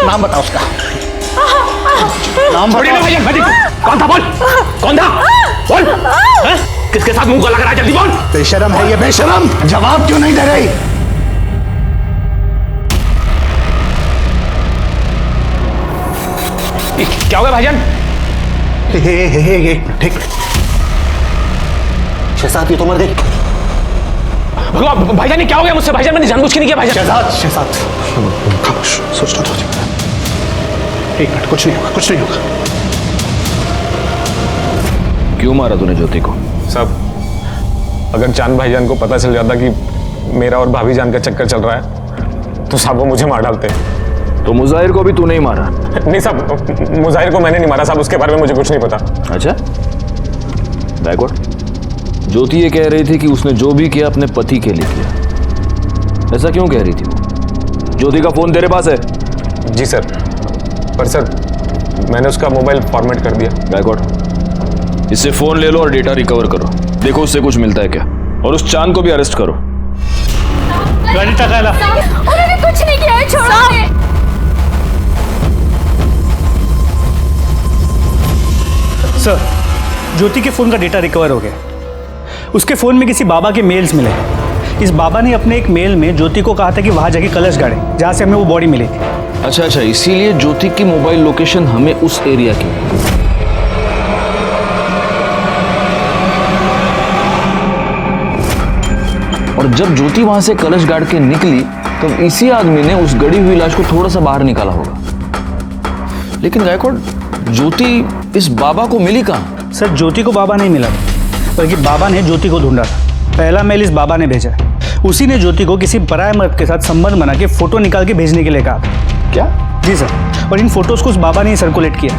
नाम बता उसका। नाम बता। कौन था? बोल, कौन था? बोल, किसके साथ मुंह काला करा? जल्दी बोल। बेशरम है ये, बेशरम। जवाब क्यों नहीं दे रही? क्या हो गया भाईजान? ठीक, शहजाद, ये तो मर गई। भगवान, भाईजान ये क्या हो गया मुझसे? भाईजान मैंने जानबूझ के नहीं किया भाईजान। शहजाद, खामोश, सोचना तो। एक मिनट, कुछ नहीं होगा। क्यों मारा तूने ज्योति को? साहब, अगर चांद भाईजान को पता चल जाता कि मेरा और भाभी जान का चक्कर चल रहा है तो साहब वो मुझे मार डालते। तो मुजाहिर को भी तू नहीं मारा? नहीं साहब, मुजाहिर को मैंने नहीं मारा साहब, उसके बारे में मुझे कुछ नहीं पता। अच्छा, बैकवर्ड। ज्योति ये कह रही थी कि उसने जो भी किया अपने पति के लिए किया। ऐसा क्यों कह रही थी वो? ज्योति का फोन तेरे पास है? जी सर, पर सर मैंने उसका मोबाइल फॉर्मेट कर दिया। बैकवर्ड, इससे फोन ले लो और डेटा रिकवर करो। देखो उससे कुछ मिलता है क्या, और उस चांद को भी अरेस्ट करो। गाड़ी टकाला। उन्होंने कुछ नहीं किया है, छोड़ो। सर, ज्योति के फोन का डेटा रिकवर हो गया। उसके फोन में किसी बाबा के मेल्स मिले। इस बाबा ने अपने एक मेल में ज्योति को कहा था कि वहां जाके कलश गाड़े जहां से हमें वो बॉडी मिली थी। अच्छा, इसीलिए ज्योति की मोबाइल लोकेशन हमें उस एरिया की। और जब ज्योति वहां से कलश गाड़ के निकली तब इसी आदमी ने उस गड़ी हुई लाश को थोड़ा सा बाहर निकाला होगा। लेकिन गायकवाड़, ज्योति इस बाबा को मिली कहां? सर, ज्योति को बाबा नहीं मिला, बल्कि बाबा ने ज्योति को ढूंढा था। पहला मेल इस बाबा ने भेजा। उसी ने ज्योति को किसी पराये मर्द के साथ संबंध बना के फोटो निकाल के भेजने के लिए कहा था। क्या? जी सर, और इन फोटोज को उस बाबा ने सर्कुलेट किया।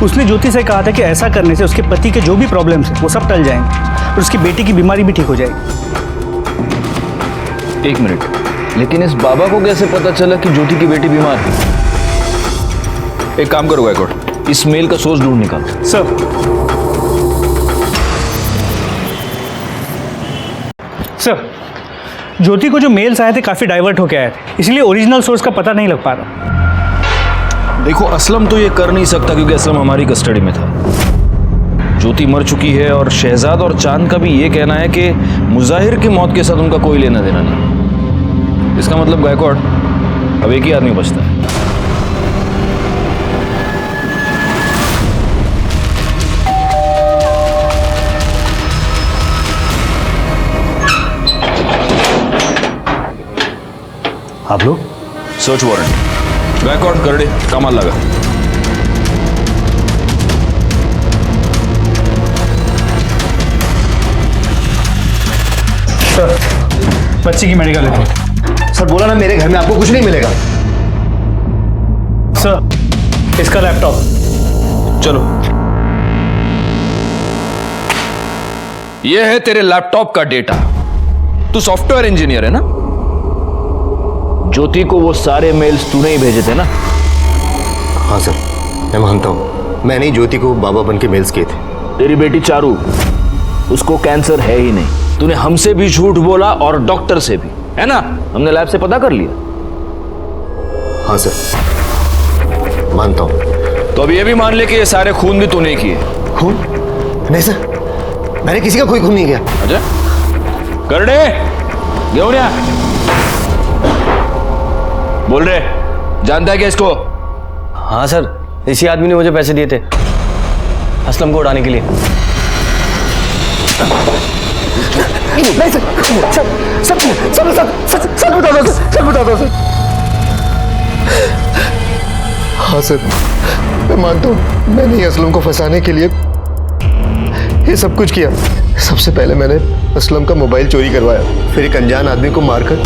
उसने ज्योति से कहा था कि ऐसा करने से उसके पति के जो भी प्रॉब्लम्स हैं वो सब टल जाएंगे और उसकी बेटी की बीमारी भी ठीक हो जाएगी। एक मिनट, लेकिन इस बाबा को कैसे पता चला कि ज्योति की बेटी बीमार है? एक काम करो गायकवाड़, इस मेल का सोर्स ढूंढ निकालो। सर, ज्योति को जो मेल्स आए थे काफी डाइवर्ट होके आए थे, इसलिए ओरिजिनल सोर्स का पता नहीं लग पा रहा। देखो, असलम तो ये कर नहीं सकता क्योंकि असलम हमारी कस्टडी में था। ज्योति मर चुकी है और शहजाद और चांद का भी ये कहना है कि मुजाहिर की मौत के साथ उनका कोई लेना देना नहीं। इसका मतलब गायकवाड़ अब एक ही आदमी बचता है। आप लोग? सर्च वारंट गायकवाड़ करड़े कमाल लगा। सर, बच्ची की मेडिकल रिपोर्ट। सर बोला ना मेरे घर में आपको कुछ नहीं मिलेगा। सर, इसका लैपटॉप। चलो, ये है तेरे लैपटॉप का डेटा। तू सॉफ्टवेयर इंजीनियर है ना? ज्योति को वो सारे मेल्स तूने ही भेजे थे ना? हाँ सर, मैं मानता हूँ मैंने ही ज्योति को बाबा बन के मेल्स किए थे। तेरी बेटी चारू, उसको कैंसर है ही नहीं। तूने हमसे भी झूठ बोला और डॉक्टर से भी, है ना? हमने लैब से पता कर लिया। हाँ सर, मानता हूँ। तो अब ये भी मान ले कि ये सारे खून भी तूने किए। खून? नहीं सर, मैंने किसी का कोई खून नहीं किया। अच्छा, करड़े घेऊन या। बोल रहे, जानता है क्या इसको? हाँ सर, इसी आदमी ने मुझे पैसे दिए थे असलम को उड़ाने के लिए। नहीं सर, सर बता दो सर, सर बता दो सर। हाँ सर, मैं मानता हूँ मैंने ही असलम को फंसाने के लिए ये सब कुछ किया। सबसे पहले मैंने असलम का मोबाइल चोरी करवाया, फिर एक अनजान आदमी को मारकर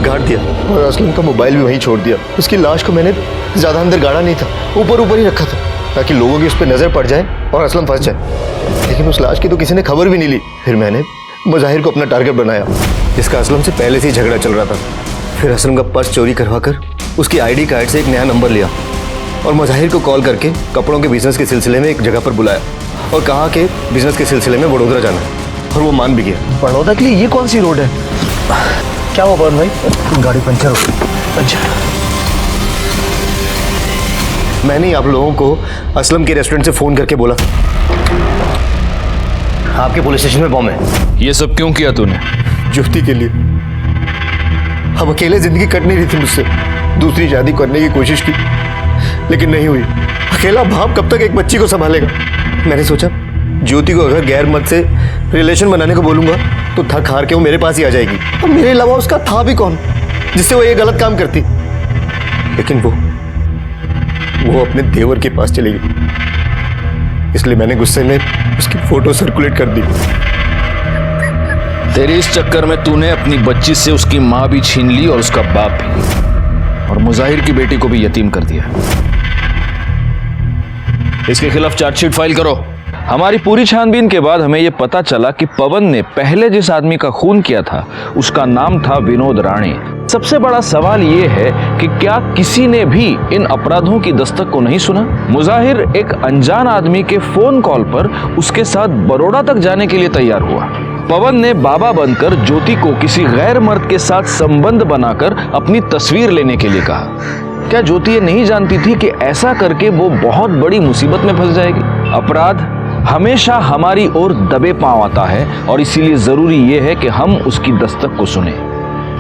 गाड़ दिया और असलम का मोबाइल भी वहीं छोड़ दिया। उसकी लाश को मैंने ज़्यादा अंदर गाड़ा नहीं था, ऊपर ऊपर ही रखा था ताकि लोगों की उस पर नज़र पड़ जाए और असलम फंस जाए। लेकिन उस लाश की तो किसी ने खबर भी नहीं ली। फिर मैंने मुजाहिर को अपना टारगेट बनाया, जिसका असलम से पहले से ही झगड़ा चल रहा था। फिर असलम का पर्स चोरी करवाकर उसकी आईडी कार्ड से एक नया नंबर लिया और मुजाहिर को कॉल करके कपड़ों के बिजनेस के सिलसिले में एक जगह पर बुलाया और कहा कि बिजनेस के सिलसिले में बड़ौदा जाना है, और वो मान भी गया। बड़ौदा के लिए ये कौन सी रोड है? क्या हुआ पवन भाई? गाड़ी पंचर हो गई। अच्छा, मैंने ही आप लोगों को असलम के रेस्टोरेंट से फोन करके बोला आपके पुलिस स्टेशन में बॉम्ब है। ये सब क्यों किया तूने? ज्योति के लिए। हम अकेले जिंदगी कट नहीं रही थी मुझसे। दूसरी शादी करने की कोशिश की लेकिन नहीं हुई। अकेला बाप कब तक एक बच्ची को संभालेगा? मैंने सोचा ज्योति को अगर गैर मर्द से रिलेशन बनाने को बोलूंगा तो थक हार के वो मेरे पास ही आ जाएगी। और मेरे अलावा उसका था भी कौन जिससे वो ये गलत काम करती? लेकिन वो अपने देवर के पास चली गई। इसलिए मैंने गुस्से में उसकी फोटो सर्कुलेट कर दी। तेरे इस चक्कर में तूने अपनी बच्ची से उसकी मां भी छीन ली और उसका बाप भी, और मुजाहिर की बेटी को भी यतीम कर दिया। इसके खिलाफ चार्जशीट फाइल करो। हमारी पूरी छानबीन के बाद हमें यह पता चला कि पवन ने पहले जिस आदमी का खून किया था उसका नाम था विनोद राणे। सबसे बड़ा सवाल यह है कि क्या किसी ने भी इन अपराधों की दस्तक को नहीं सुना? मुजाहिर एक अनजान आदमी के फोन कॉल पर उसके साथ बड़ौदा तक जाने के लिए तैयार हुआ। पवन ने बाबा बनकर ज्योति को किसी गैर मर्द के साथ संबंध बनाकर अपनी तस्वीर लेने के लिए कहा। क्या ज्योति ये नहीं जानती थी कि ऐसा करके वो बहुत बड़ी मुसीबत में फंस जाएगी? अपराध हमेशा हमारी ओर दबे पांव आता है और इसीलिए जरूरी यह है कि हम उसकी दस्तक को सुने।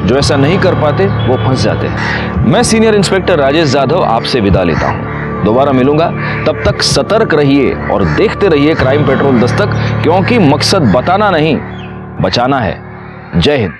जो ऐसा नहीं कर पाते वो फंस जाते हैं। मैं सीनियर इंस्पेक्टर राजेश यादव आपसे विदा लेता हूं। दोबारा मिलूंगा, तब तक सतर्क रहिए और देखते रहिए क्राइम पेट्रोल दस्तक, क्योंकि मकसद बताना नहीं बचाना है। जय हिंद।